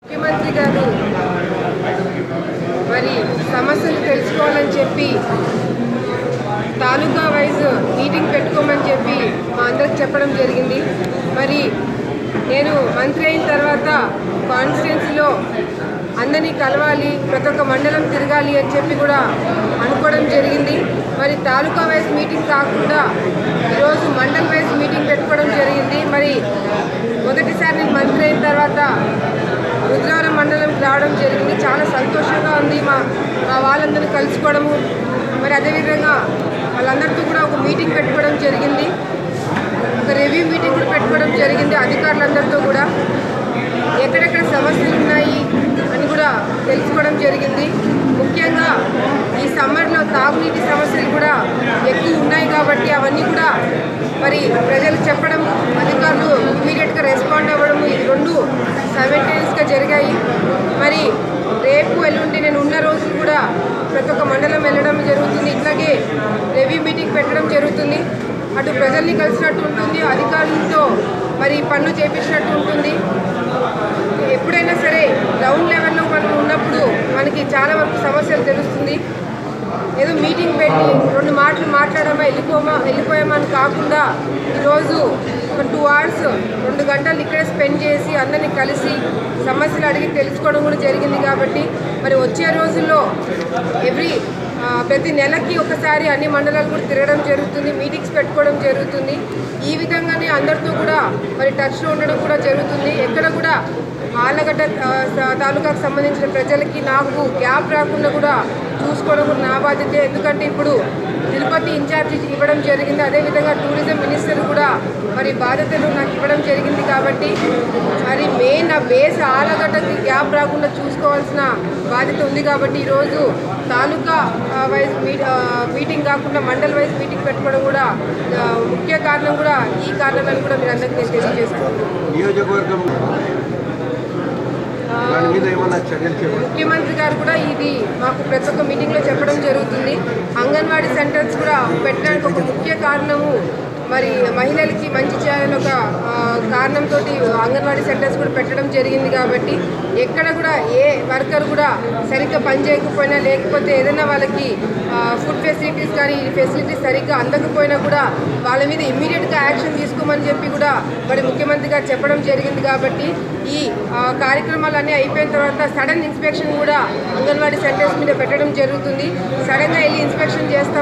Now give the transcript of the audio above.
ముఖ్యమంత్రి గారు మరి సమస్యలు తెలుసుకోవాలని చెప్పి తాలూకా వైజ్ మీటింగ్ పెట్టుకోమని చెప్పి మా అందరికి చెప్పడం జరిగింది. మరి నేను మంత్రి అయిన తర్వాత కాన్స్టిట్యున్సీలో అందరినీ కలవాలి, ప్రతి ఒక్క మండలం తిరగాలి అని చెప్పి కూడా అనుకోవడం జరిగింది. మరి తాలూకా వైజ్ మీటింగ్ కాకుండా ఈరోజు మండల్ వైజ్ మీటింగ్ పెట్టుకోవడం జరిగింది. మరి మొదటిసారి నేను మంత్రి అయిన తర్వాత రుద్రవరం మండలంకి రావడం జరిగింది. చాలా సంతోషంగా ఉంది మా వాళ్ళందరినీ కలుసుకోవడము. మరి అదేవిధంగా వాళ్ళందరితో కూడా ఒక మీటింగ్ పెట్టుకోవడం జరిగింది, ఒక రివ్యూ మీటింగ్ కూడా పెట్టుకోవడం జరిగింది. అధికారులందరితో కూడా ఎక్కడెక్కడ సమస్యలు ఉన్నాయి అని కూడా తెలుసుకోవడం జరిగింది. ముఖ్యంగా ఈ సమ్మర్లో తాగునీటి సమస్యలు కూడా ఎక్కువ ఉన్నాయి కాబట్టి అవన్నీ కూడా మరి ప్రజలు చెప్పడం, అధికారులు ఇమీడియట్గా రెస్పాండ్ అవ్వడం, ఇది రెండు సైమల్టేనియస్గా జరిగాయి. మరి రేపు ఎల్లుండి నేను ఉన్న రోజులు కూడా ప్రతి ఒక్క మండలం వెళ్ళడం జరుగుతుంది. ఇట్లాగే రివ్యూ మీటింగ్ పెట్టడం జరుగుతుంది. అటు ప్రజల్ని కలిసినట్టు ఉంటుంది, అధికారులతో మరి పనులు చేపించినట్టు ఉంటుంది. ఎప్పుడైనా సరే గ్రౌండ్ లెవెల్లో మనం ఉన్నప్పుడు మనకి చాలా వరకు సమస్యలు తెలుస్తుంది. ఏదో మీటింగ్ పెట్టి రెండు మాటలు మాట్లాడమా వెళ్ళిపోయామా అని కాకుండా ఈరోజు ఒక 2 hours 2 గంటలు ఇక్కడే స్పెండ్ చేసి అందరినీ కలిసి సమస్యలు అడిగి తెలుసుకోవడం కూడా జరిగింది. కాబట్టి మరి వచ్చే రోజుల్లో ప్రతి నెలకి ఒకసారి అన్ని మండలాలు కూడా తిరగడం జరుగుతుంది, మీటింగ్స్ పెట్టుకోవడం జరుగుతుంది. ఈ విధంగానే అందరితో కూడా మరి టచ్లో ఉండడం కూడా జరుగుతుంది. ఎక్కడ కూడా ఆళ్ళగడ్డ తాలూకాకు సంబంధించిన ప్రజలకి నాకు గ్యాప్ రాకుండా కూడా చూసుకోవడం కూడా నా బాధ్యత. ఎందుకంటే ఇప్పుడు తిరుపతి ఇన్ఛార్జి ఇవ్వడం జరిగింది, అదేవిధంగా టూరిజం మినిస్టర్ కూడా మరి బాధ్యతలు నాకు ఇవ్వడం జరిగింది. కాబట్టి మరి మెయిన్ నా బేస్ ఆళ్ళగడ్డకి గ్యాప్ రాకుండా చూసుకోవాల్సిన బాధ్యత ఉంది. కాబట్టి ఈరోజు తాలూకా వైజ్ మీటింగ్ కాకుండా మండల్ వైజ్ మీటింగ్ పెట్టుకోవడం కూడా ముఖ్య కారణం కూడా ఈ కారణాలను కూడా మీరు అందరికీ నేను తెలియజేసుకుంటున్నాను. ముఖ్యమంత్రి గారు కూడా ఇది మాకు ప్రతి ఒక్క మీటింగ్లో చెప్పడం జరుగుతుంది. అంగన్వాడీ సెంటర్స్ కూడా పెట్టడానికి ఒక ముఖ్య కారణము మరి మహిళలకి మంచి చేయాలని ఒక కారణంతో అంగన్వాడీ సెంటర్స్ కూడా పెట్టడం జరిగింది. కాబట్టి ఎక్కడ కూడా ఏ వర్కర్ కూడా సరిగ్గా పనిచేయకపోయినా, లేకపోతే ఏదైనా వాళ్ళకి ఫుడ్ ఫెసిలిటీస్ కానీ ఫెసిలిటీస్ సరిగ్గా అందకపోయినా కూడా వాళ్ళ మీద ఇమ్మీడియట్గా యాక్షన్ తీసుకోమని చెప్పి కూడా మరి ముఖ్యమంత్రి గారు చెప్పడం జరిగింది. కాబట్టి ఈ కార్యక్రమాలన్నీ అయిపోయిన తర్వాత సడన్ ఇన్స్పెక్షన్ కూడా అంగన్వాడీ సెంటర్స్ మీద పెట్టడం జరుగుతుంది. సడన్గా వెళ్ళి ఇన్స్పెక్షన్ చేస్తాం.